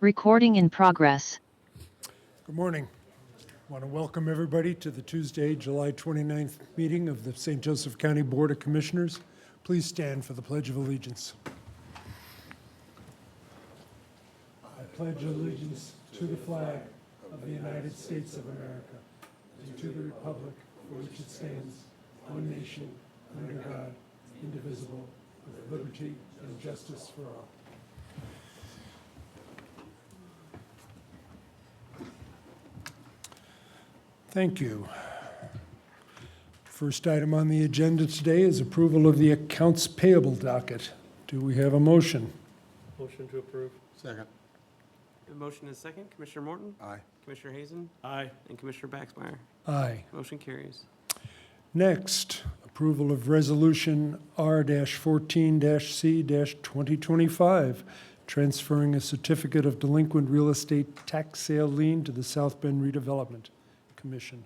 Recording in progress. Good morning. I want to welcome everybody to the Tuesday, July 29th meeting of the St. Joseph County Board of Commissioners. Please stand for the Pledge of Allegiance. I pledge allegiance to the flag of the United States of America and to the republic for which it stands, one nation, under God, indivisible, with liberty and justice for all. Thank you. First item on the agenda today is approval of the accounts payable docket. Do we have a motion? Motion to approve. Second. The motion is second. Commissioner Morton? Aye. Commissioner Hazen? Aye. And Commissioner Baxmeyer? Aye. Motion carries. Next, approval of resolution R-14-C-2025, transferring a certificate of delinquent real estate tax sale lien to the South Bend Redevelopment Commission.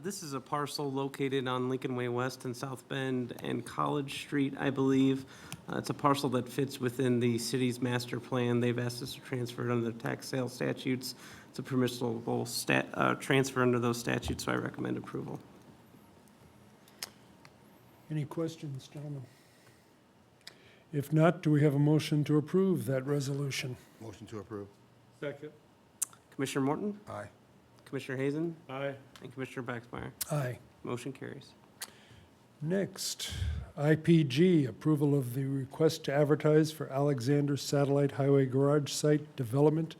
This is a parcel located on Lincoln Way West and South Bend and College Street, I believe. It's a parcel that fits within the city's master plan. They've asked us to transfer it under the tax sale statutes. It's a permissible transfer under those statutes, so I recommend approval. Any questions, gentlemen? If not, do we have a motion to approve that resolution? Motion to approve. Second. Commissioner Morton? Aye. Commissioner Hazen? Aye. And Commissioner Baxmeyer? Aye. Motion carries. Next, IPG, approval of the request to advertise for Alexander Satellite Highway Garage Site development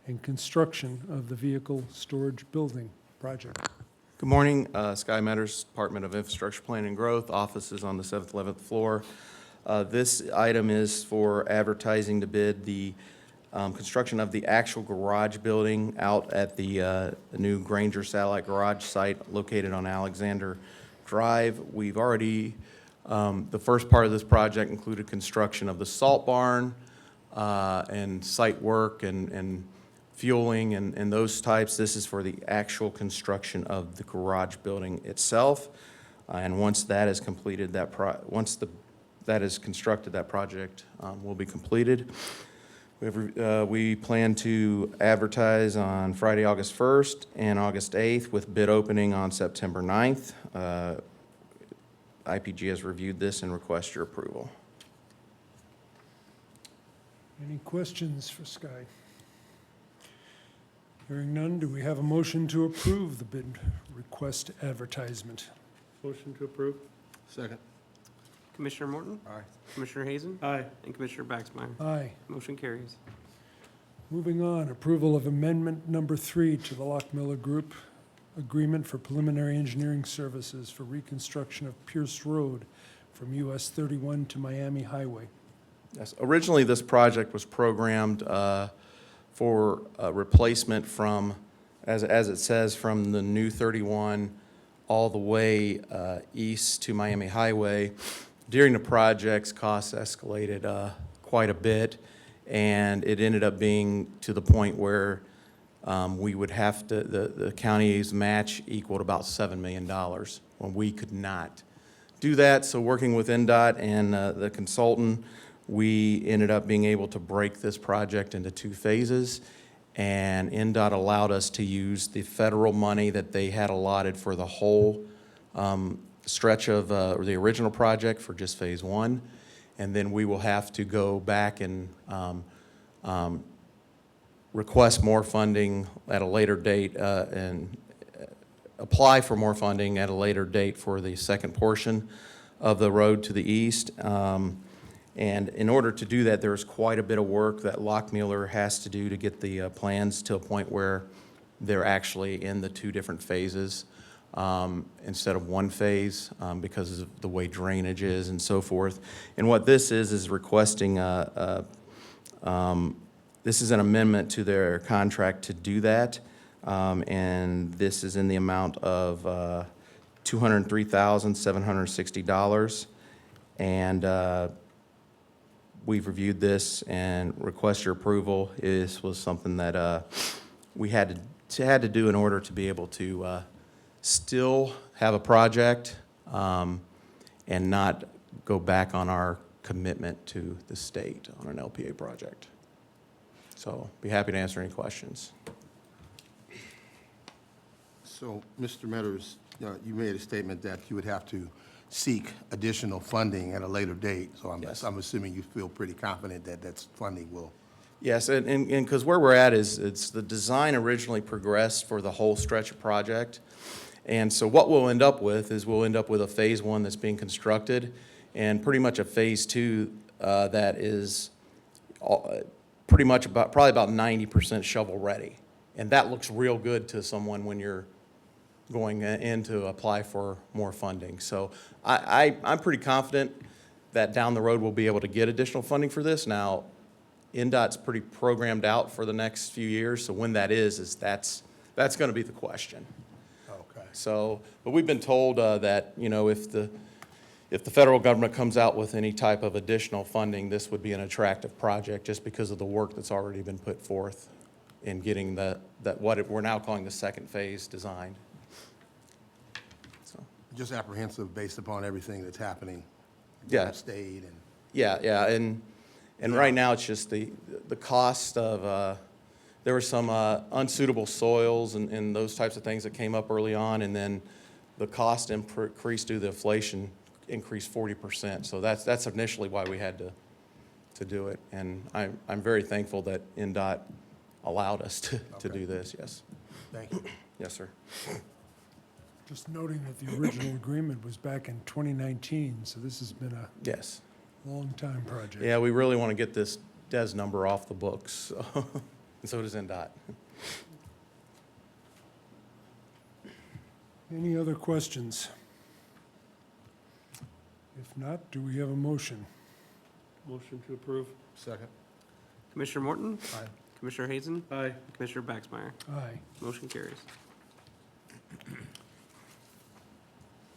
and construction of the vehicle storage building project. Good morning, Sky Matters, Department of Infrastructure Planning and Growth, offices on the 7th, 11th floor. This item is for advertising to bid the construction of the actual garage building out at the new Granger Satellite Garage site located on Alexander Drive. We've already, the first part of this project included construction of the salt barn and site work and fueling and those types. This is for the actual construction of the garage building itself. And once that is completed, that is constructed, that project will be completed. We plan to advertise on Friday, August 1st and August 8th with bid opening on September 9th. IPG has reviewed this and requests your approval. Any questions for Sky? Hearing none, do we have a motion to approve the bid request advertisement? Motion to approve. Second. Commissioner Morton? Aye. Commissioner Hazen? Aye. And Commissioner Baxmeyer? Aye. Motion carries. Moving on, approval of amendment number 3 to the Lockmiller Group agreement for preliminary engineering services for reconstruction of Pierce Road from US 31 to Miami Highway. Yes, originally this project was programmed for replacement from, as it says, from the new 31 all the way east to Miami Highway. During the projects, costs escalated quite a bit, and it ended up being to the point where we would have to, the county's match equaled about $7 million when we could not do that. So working with NDOT and the consultant, we ended up being able to break this project into 2 phases, and NDOT allowed us to use the federal money that they had allotted for the whole stretch of the original project for just phase 1, and then we will have to go back and request more funding at a later date and apply for more funding at a later date for the second portion of the road to the east. And in order to do that, there's quite a bit of work that Lockmiller has to do to get the plans to a point where they're actually in the 2 different phases instead of 1 phase because of the way drainage is and so forth. And what this is requesting, this is an amendment to their contract to do that. And this is in the amount of $203,760. And we've reviewed this and request your approval. This was something that we had to do in order to be able to still have a project and not go back on our commitment to the state on an LPA project. So be happy to answer any questions. So, Mr. Metters, you made a statement that you would have to seek additional funding at a later date. So Yes. I'm assuming you feel pretty confident that that funding will. Yes, and because where we're at is, it's the design originally progressed for the whole stretch of project. And so what we'll end up with is we'll end up with a phase one that's being constructed and pretty much a phase two that is pretty much probably about 90% shovel ready. And that looks real good to someone when you're going in to apply for more funding. So I'm pretty confident that down the road we'll be able to get additional funding for this. Now, NDOT's pretty programmed out for the next few years, so when that is that's going to be the question. Okay. So, but we've been told that, you know, if the federal government comes out with any type of additional funding, this would be an attractive project just because of the work that's already been put forth in getting we're now calling the second phase designed. So, Just apprehensive based upon everything that's happening. Yeah. State and. yeah, and right now it's just the cost of, there were some unsuitable soils and those types of things that came up early on, and then the cost increased due to the inflation increased 40%. So that's initially why we had to do it, and I'm very thankful that NDOT allowed us to do this. Yes. Thank you. Yes, sir. Just noting that the original agreement was back in 2019, so this has been a Yes. long-time project. Yeah, we really want to get this DES number off the books, so, and so does NDOT. Any other questions? If not, do we have a motion? Motion to approve. Second. Commissioner Morton? Aye. Commissioner Hazen? Aye. Commissioner Baxmeyer? Aye. Motion carries.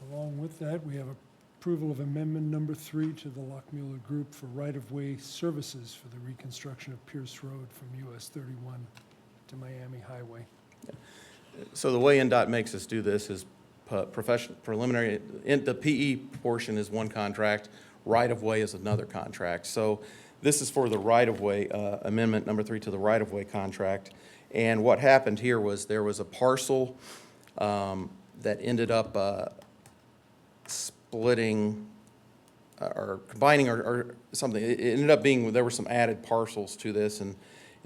Along with that, we have approval of amendment number 3 to the Lockmuller Group for right-of-way services for the reconstruction of Pierce Road from US 31 to Miami Highway. So the way NDOT makes us do this is preliminary, the PE portion is one contract, right-of-way is another contract. So this is for the right-of-way, amendment number 3 to the right-of-way contract. And what happened here was there was a parcel that ended up splitting or combining or something. It ended up being, there were some added parcels to this, and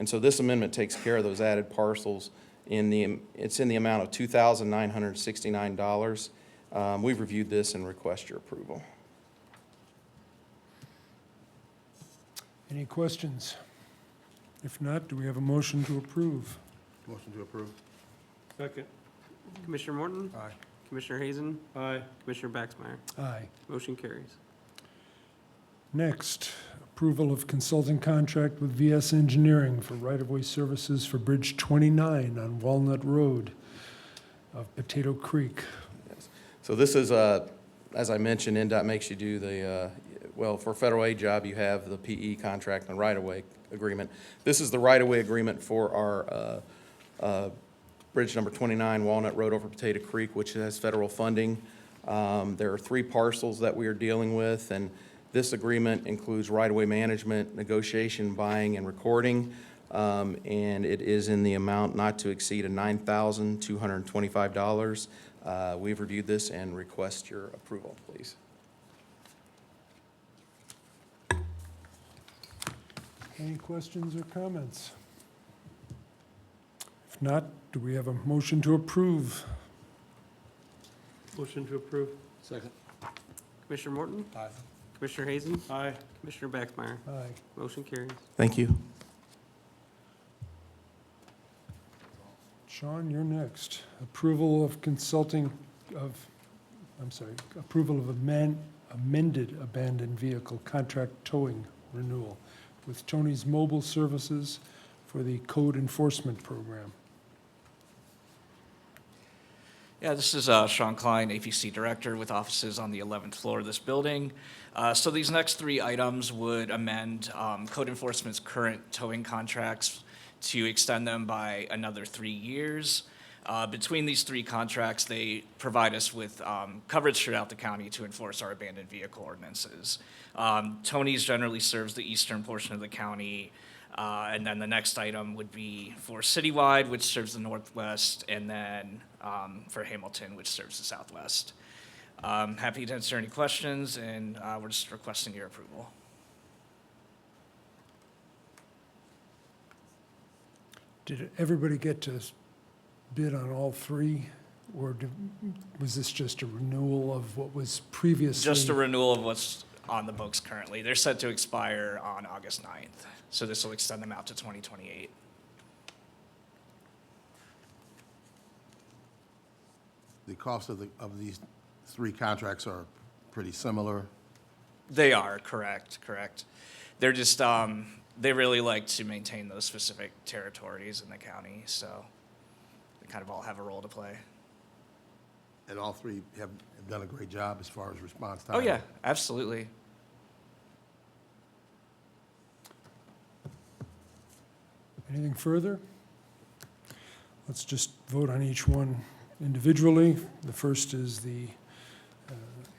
so this amendment takes care of those added parcels. It's in the amount of $2,969. We've reviewed this and request your approval. Any questions? If not, do we have a motion to approve? Motion to approve. Second. Commissioner Morton? Aye. Commissioner Hazen? Aye. Commissioner Baxmeyer? Aye. Motion carries. Next, approval of consulting contract with VS Engineering for right-of-way services for Bridge 29 on Walnut Road of Potato Creek. So this is, as I mentioned, NDOT makes you do the, well, for a federal aid job, you have the PE contract and right-of-way agreement. This is the right-of-way agreement for our Bridge number 29, Walnut Road over Potato Creek, which has federal funding. There are 3 parcels that we are dealing with, and this agreement includes right-of-way management, negotiation, buying, and recording, and it is in the amount not to exceed of $9,225. We've reviewed this and request your approval, please. Any questions or comments? If not, do we have a motion to approve? Motion to approve. Second. Commissioner Morton? Aye. Commissioner Hazen? Aye. Commissioner Baxmeyer? Aye. Motion carries. Thank you. Sean, you're next. Approval of consulting approval of amended abandoned vehicle contract towing renewal with Tony's Mobile Services for the code enforcement program. Yeah, this is Sean Klein, APC Director with offices on the 11th floor of this building. So these next 3 items would amend code enforcement's current towing contracts to extend them by another 3 years. Between these 3 contracts, they provide us with coverage throughout the county to enforce our abandoned vehicle ordinances. Tony's generally serves the eastern portion of the county, And then the next item would be for citywide, which serves the northwest, and then for Hamilton, which serves the southwest. Happy to answer any questions, and we're just requesting your approval. Did everybody get to bid on all three? Or was this just a renewal of what was previously? Just a renewal of what's on the books currently. They're set to expire on August 9th, so this will extend them out to 2028. The cost of these three contracts are pretty similar. They are, correct. They're just, they really like to maintain those specific territories in the county, so they kind of all have a role to play. And all three have done a great job as far as response time. Oh, yeah, absolutely. Anything further? Let's just vote on each one individually. The first is the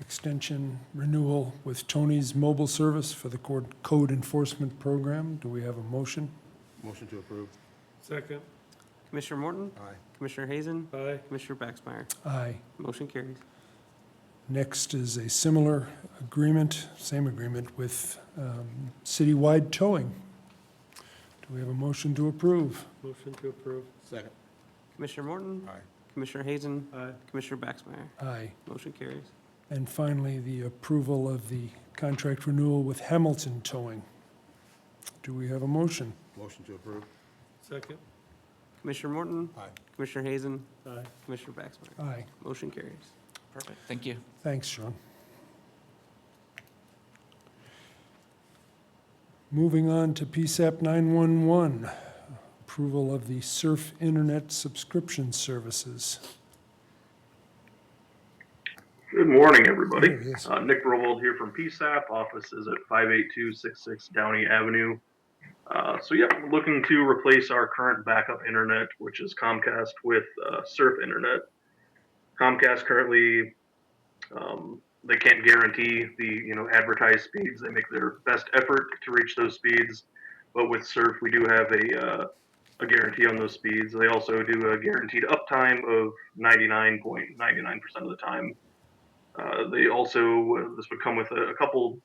extension renewal with Tony's Mobile Service for the code enforcement program. Do we have a motion? Motion to approve. Second. Commissioner Morton? Aye. Commissioner Hazen? Aye. Commissioner Baxmeyer? Aye. Motion carries. Next is a similar agreement, same agreement with citywide towing. Do we have a motion to approve? Motion to approve. Second. Commissioner Morton? Aye. Commissioner Hazen? Aye. Commissioner Baxmeyer? Aye. Motion carries. And finally, the approval of the contract renewal with Hamilton Towing. Do we have a motion? Motion to approve. Second. Commissioner Morton? Aye. Commissioner Hazen? Aye. Commissioner Baxmeyer? Aye. Motion carries. Perfect, thank you. Thanks, Sean. Moving on to PSAP 911, approval of the Surf Internet subscription services. Good morning, everybody. There he is. Nick Rowold here from PSAP. Office is at 58266 Downey Avenue. We're looking to replace our current backup internet, which is Comcast, with Surf Internet. Comcast currently, they can't guarantee the advertised speeds. They make their best effort to reach those speeds, but with Surf, we do have a guarantee on those speeds. They also do a guaranteed uptime of 99.99% of the time. They also, this would come with a couple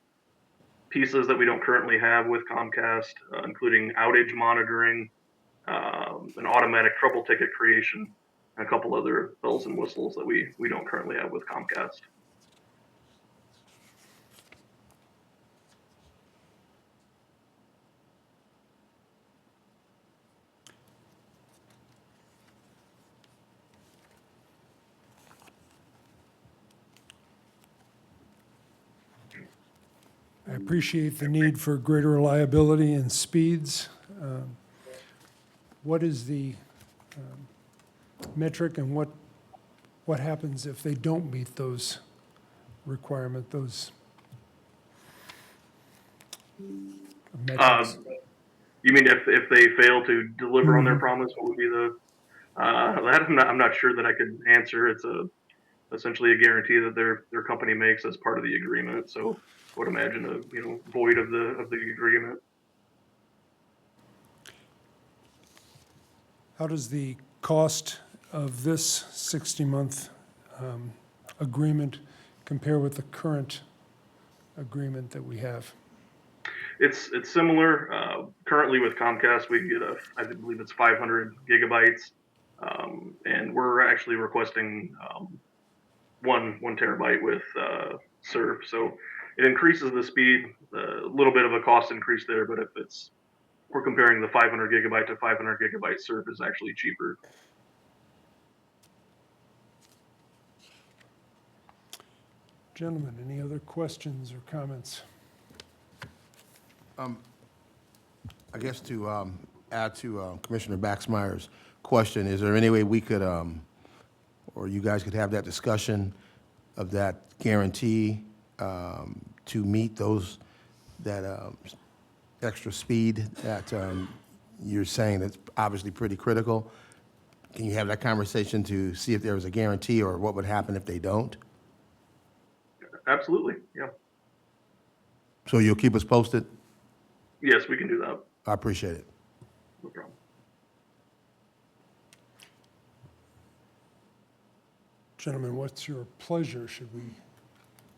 pieces that we don't currently have with Comcast, including outage monitoring, an automatic trouble ticket creation, and a couple other bells and whistles that we don't currently have with Comcast. I appreciate the need for greater reliability and speeds. What is the metric and what happens if they don't meet those those metrics? You mean if they fail to deliver on their promise, what would be the? That I'm not sure that I could answer. It's essentially a guarantee that their company makes as part of the agreement. So I would imagine a void of the agreement. How does the cost of this 60-month agreement compare with the current agreement that we have? It's similar. Currently with Comcast, we get I believe it's 500 gigabytes, and we're actually requesting 1 terabyte with Surf. So it increases the speed, a little bit of a cost increase there, but if we're comparing the 500 gigabyte to 500 gigabyte, Surf is actually cheaper. Gentlemen, any other questions or comments? I guess to add to Commissioner Baxmeyer's question, is there any way we could, or you guys could have that discussion of that guarantee to meet that extra speed that you're saying that's obviously pretty critical? Can you have that conversation to see if there was a guarantee or what would happen if they don't? Absolutely, yeah. So you'll keep us posted? Yes, we can do that. I appreciate it. No problem. Gentlemen, what's your pleasure? Should we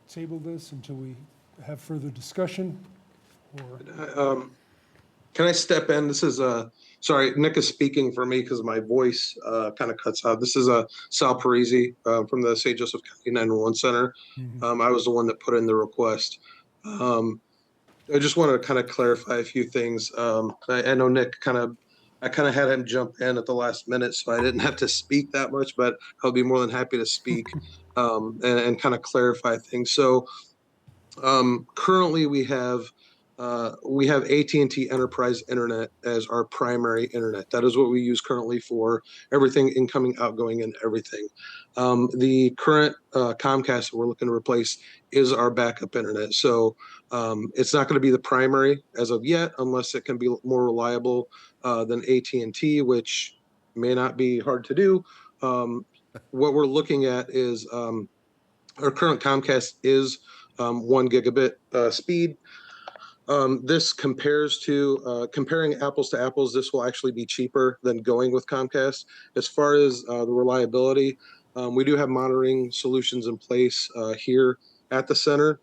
table this until we have further discussion? Or, Can I step in? This is sorry, Nick is speaking for me because my voice kind of cuts out. This is Sal Parisi from the St. Joseph County 911 Center. I was the one that put in the request. I just wanted to kind of clarify a few things. I know Nick I kind of had him jump in at the last minute, so I didn't have to speak that much, but I'll be more than happy to speak and kind of clarify things. So currently we have AT&T Enterprise Internet as our primary internet. That is what we use currently for everything incoming, outgoing, and everything. The current Comcast that we're looking to replace is our backup internet. So it's not going to be the primary as of yet, unless it can be more reliable than AT&T, which may not be hard to do. What we're looking at is our current Comcast is 1 gigabit speed. This compares to comparing apples to apples. This will actually be cheaper than going with Comcast. As far as the reliability, we do have monitoring solutions in place here at the center,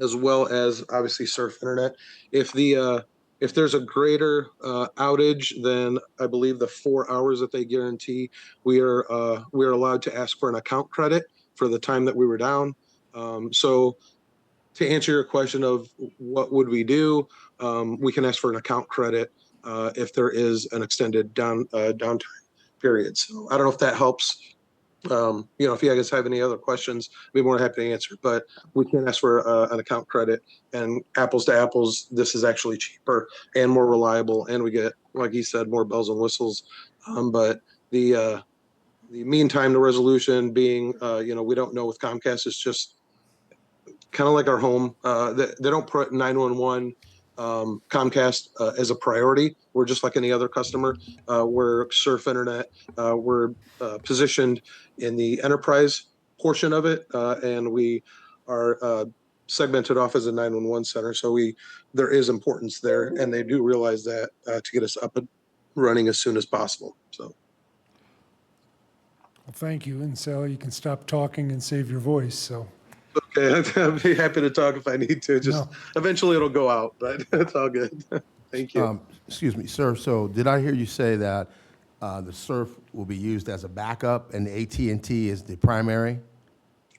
as well as obviously Surf Internet. If there's a greater outage than I believe the 4 hours that they guarantee, we are allowed to ask for an account credit for the time that we were down. So to answer your question of what would we do, we can ask for an account credit if there is an extended downtime period. So I don't know if that helps. If you guys have any other questions, I'd be more than happy to answer. But we can ask for an account credit, and apples to apples, this is actually cheaper and more reliable, and we get, like he said, more bells and whistles. But the mean time to resolution being, we don't know with Comcast. It's just kind of like our home. They don't put 911 Comcast as a priority. We're just like any other customer. We're Surf Internet. We're positioned in the enterprise portion of it, and we are segmented off as a 911 center. So there is importance there, and they do realize that to get us up and running as soon as possible. So. well, thank you. And Sally, you can stop talking and save your voice, so. Okay, I'd be happy to talk if I need to. Just No. eventually it'll go out, but it's all good. Thank you. Excuse me, sir, so did I hear you say that the Surf will be used as a backup and the AT&T is the primary?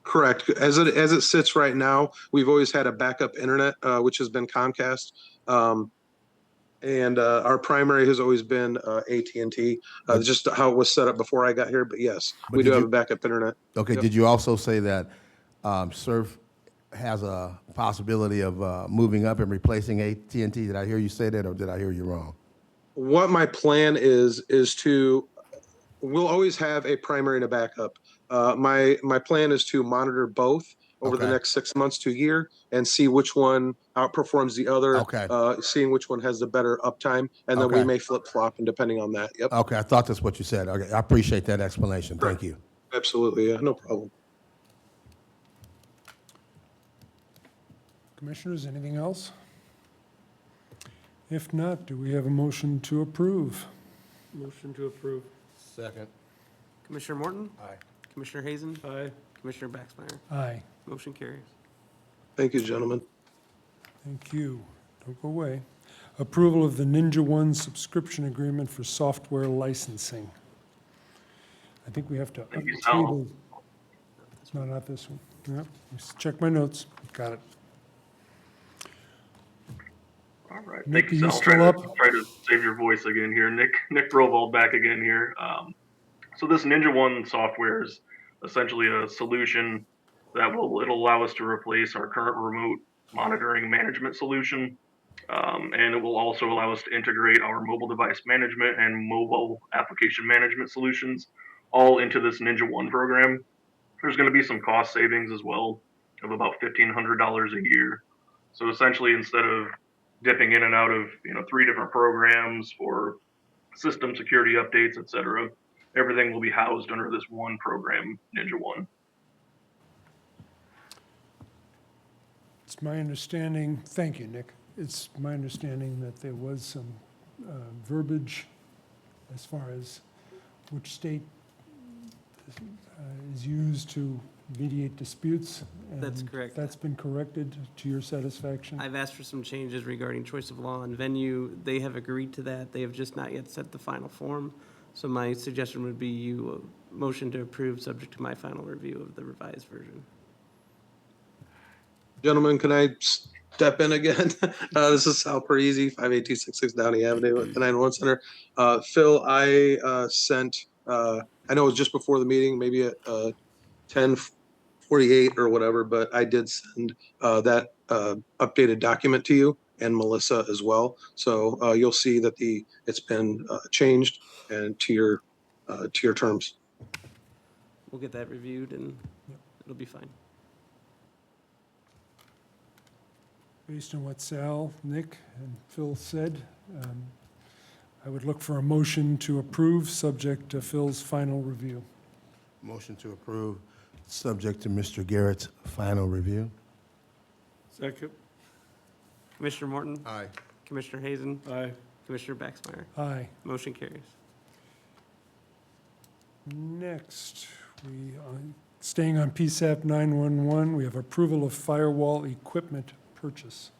Correct. As it sits right now, we've always had a backup internet, which has been Comcast, and our primary has always been AT&T. Just how it was set up before I got here, but yes, But we do did have you- a backup internet. Okay, Yep. did you also say that Surf has a possibility of moving up and replacing AT&T? Did I hear you say that, or did I hear you wrong? What my plan is we'll always have a primary and a backup. My plan is to monitor both over the Okay. next 6 months to a year and see which one outperforms the other. Okay. Seeing which one has the better uptime, and then we Okay. may flip flop, and depending on that. Yep. Okay, I thought that's what you said. Okay, I appreciate that explanation. Thank you. Absolutely. Yeah. No problem. Commissioners, anything else? If not, do we have a motion to approve? Motion to approve. Second. Commissioner Morton? Aye. Commissioner Hazen? Aye. Commissioner Baxmeyer? Aye. Motion carries. Thank you, gentlemen. Thank you. Don't go away. Approval of the Ninja One subscription agreement for software licensing. I think we have to Thank you, Sal. table. No, not this one. Yep, just check my notes. Got it. All right. Nick, Thank you, are you Sal. still up? Try to save your voice again here. Nick Rovald back again here. So this Ninja One software is essentially a solution that it'll allow us to replace our current remote monitoring management solution. And it will also allow us to integrate our mobile device management and mobile application management solutions all into this Ninja One program. There's going to be some cost savings as well of about $1,500 a year. So essentially, instead of dipping in and out of 3 different programs for system security updates, etc., everything will be housed under this one program, Ninja One. It's my understanding, thank you, Nick. It's my understanding that there was some verbiage as far as which state is used to mediate disputes. That's and correct. That's been corrected to your satisfaction? I've asked for some changes regarding choice of law and venue. They have agreed to that. They have just not yet set the final form. So my suggestion would be you motion to approve, subject to my final review of the revised version. Gentlemen, can I step in again? This is Sal Parisi, 58266 Downey Avenue at the 911 Center. Phil, I sent, I know it was just before the meeting, maybe at 10:48 or whatever, but I did send that updated document to you and Melissa as well. So you'll see that it's been changed and to your terms. We'll get that reviewed and it'll be fine. Based on what Sal, Nick, and Phil said, I would look for a motion to approve, subject to Phil's final review. Motion to approve, subject to Mr. Garrett's final review. Second. Commissioner Morton? Aye. Commissioner Hazen? Aye. Commissioner Baxmeyer? Aye. Motion carries. Next, staying on PSAP 911, we have approval of firewall equipment purchase.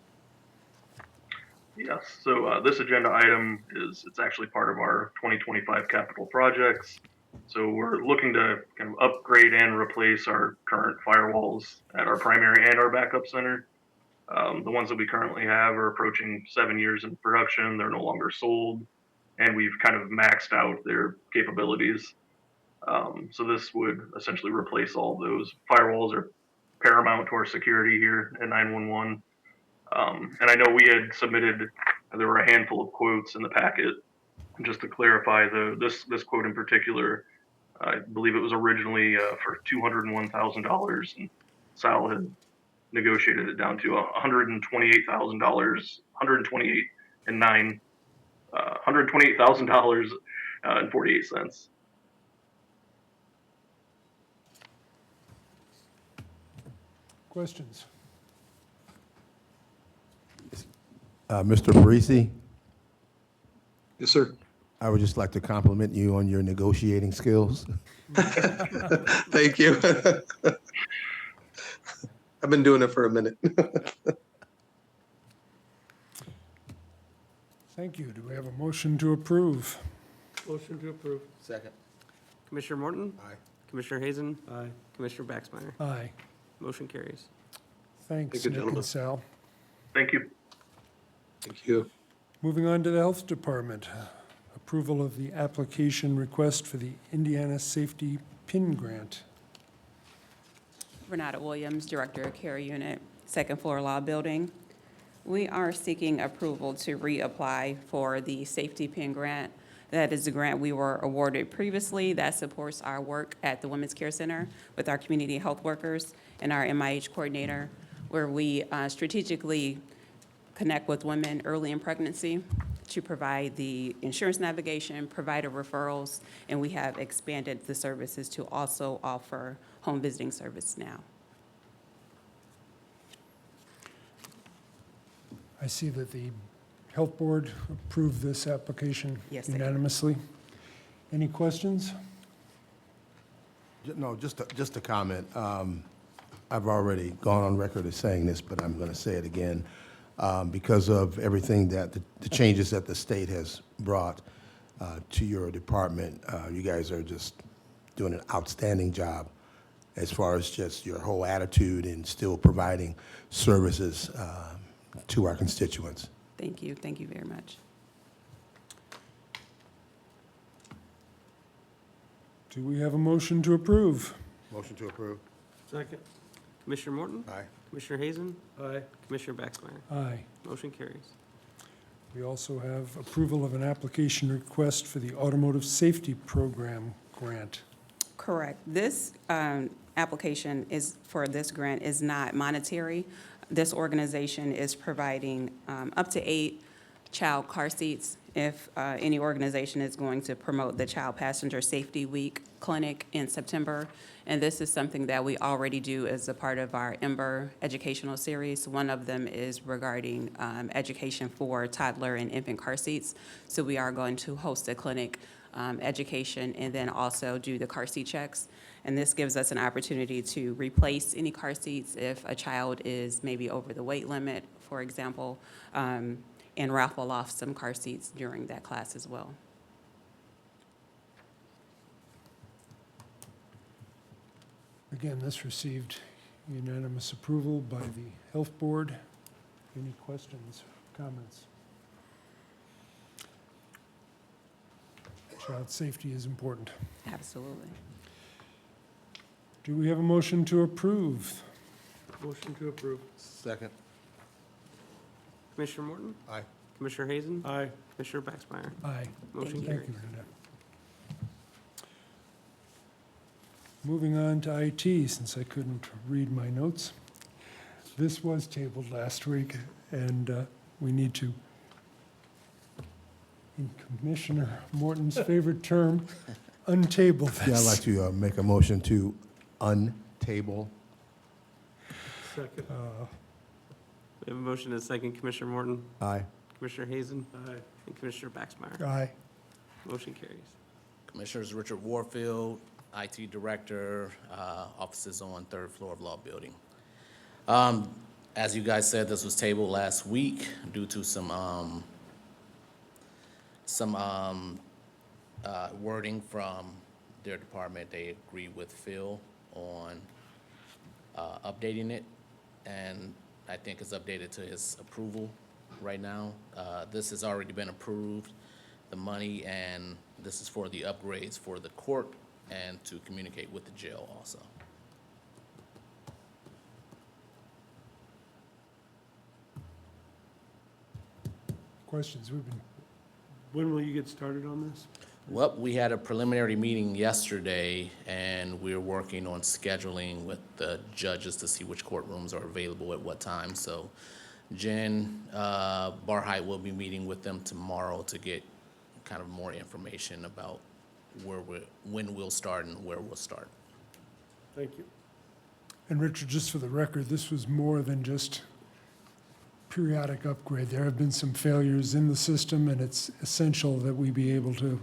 Yes, so this agenda item it's actually part of our 2025 capital projects. So we're looking to kind of upgrade and replace our current firewalls at our primary and our backup center. The ones that we currently have are approaching 7 years in production. They're no longer sold, and we've kind of maxed out their capabilities. So this would essentially replace all those. Firewalls are paramount to our security here at 911. And I know we had submitted, there were a handful of quotes in the packet. Just to clarify, this quote in particular, I believe it was originally for $201,000, and Sal had negotiated it down to $128,000, $128,000 and 48 cents. Questions? Mr. Parisi, Yes, sir. I would just like to compliment you on your negotiating skills. Thank you. I've been doing it for a minute. Thank you. Do we have a motion to approve? Motion to approve. Second. Commissioner Morton? Aye. Commissioner Hazen? Aye. Commissioner Baxmeyer? Aye. Motion carries. Thanks, Thank you, Nick gentlemen. and Sal. Thank you. Thank you. Moving on to the Health Department. Approval of the application request for the Indiana Safety PIN Grant. Renata Williams, Director of Care Unit, Second Floor Law Building. We are seeking approval to reapply for the Safety PIN Grant. That is the grant we were awarded previously that supports our work at the Women's Care Center with our community health workers and our MIH coordinator, where we strategically connect with women early in pregnancy to provide the insurance navigation, provider referrals, and we have expanded the services to also offer home visiting service now. I see that the Health Board approved this application Yes, they did. unanimously. Any questions? No, just a comment. I've already gone on record as saying this, but I'm going to say it again. Because of everything that, the changes that the state has brought to your department, you guys are just doing an outstanding job as far as just your whole attitude and still providing services to our constituents. Thank you. Thank you very much. Do we have a motion to approve? Motion to approve. Second. Commissioner Morton? Aye. Commissioner Hazen? Aye. Commissioner Baxmeyer? Aye. Motion carries. We also have approval of an application request for the Automotive Safety Program Grant. Correct. This application for this grant is not monetary. This organization is providing up to 8 child car seats. If any organization is going to promote the Child Passenger Safety Week Clinic in September, and this is something that we already do as a part of our Ember educational series. One of them is regarding education for toddler and infant car seats. So we are going to host a clinic, education, and then also do the car seat checks. And this gives us an opportunity to replace any car seats if a child is maybe over the weight limit, for example, and raffle off some car seats during that class as well. Again, this received unanimous approval by the Health Board. Any questions, comments? Child safety is important. Absolutely. Do we have a motion to approve? Motion to approve. Second. Commissioner Morton? Aye. Commissioner Hazen? Aye. Commissioner Baxmeyer? Aye. Motion Thank carries. you, Linda. Moving on to IT, since I couldn't read my notes. This was tabled last week, and we need to, in Commissioner Morton's favorite term, untable this. Yeah, I'd like to make a motion to untable. Second. We have a motion and a second. Commissioner Morton? Aye. Commissioner Hazen? Aye. And Commissioner Baxmeyer? Aye. Motion carries. Commissioners Richard Warfield, IT Director, offices on third floor of Law Building. As you guys said, this was tabled last week due to some wording from their department. They agreed with Phil on updating it, and I think it's updated to his approval right now. This has already been approved, the money, and this is for the upgrades for the court and to communicate with the jail also. Questions? When will you get started on this? Well, we had a preliminary meeting yesterday, and we're working on scheduling with the judges to see which courtrooms are available at what time. So Jen Barheit will be meeting with them tomorrow to get kind of more information about when we'll start and where we'll start. Thank you. And Richard, just for the record, this was more than just periodic upgrade. There have been some failures in the system, and it's essential that we be able to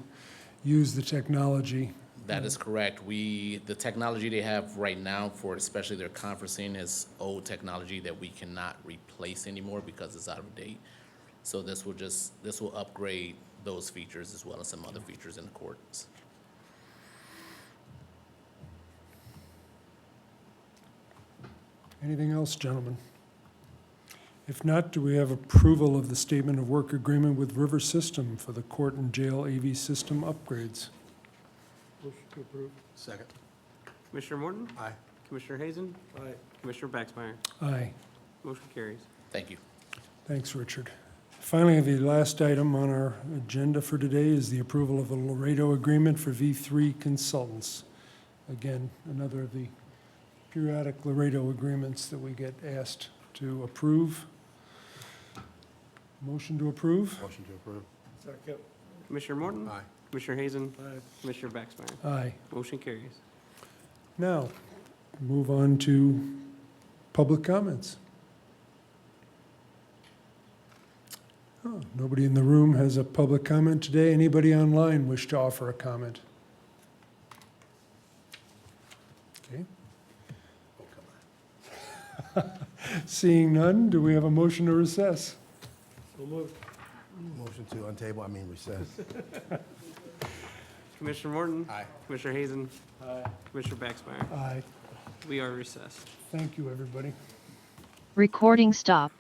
use the technology. That is correct. The technology they have right now for especially their conferencing is old technology that we cannot replace anymore because it's out of date. So this will upgrade those features as well as some other features in the courts. Anything else, gentlemen? If not, do we have approval of the statement of work agreement with River System for the court and jail AV system upgrades? Motion to approve. Second. Commissioner Morton? Aye. Commissioner Hazen? Aye. Commissioner Baxmeyer? Aye. Motion carries. Thank you. Thanks, Richard. Finally, the last item on our agenda for today is the approval of the Laredo agreement for V3 Consultants. Again, another of the periodic Laredo agreements that we get asked to approve. Motion to approve? Motion to approve. Second. Commissioner Morton? Aye. Commissioner Hazen? Aye. Commissioner Baxmeyer? Aye. Motion carries. Now, move on to public comments. Oh, nobody in the room has a public comment today. Anybody online wish to offer a comment? Okay. Seeing none, do we have a motion to recess? So moved. Motion to untable, recess. Commissioner Morton? Aye. Commissioner Hazen? Aye. Commissioner Baxmeyer? Aye. We are recessed. Thank you, everybody. Recording stopped.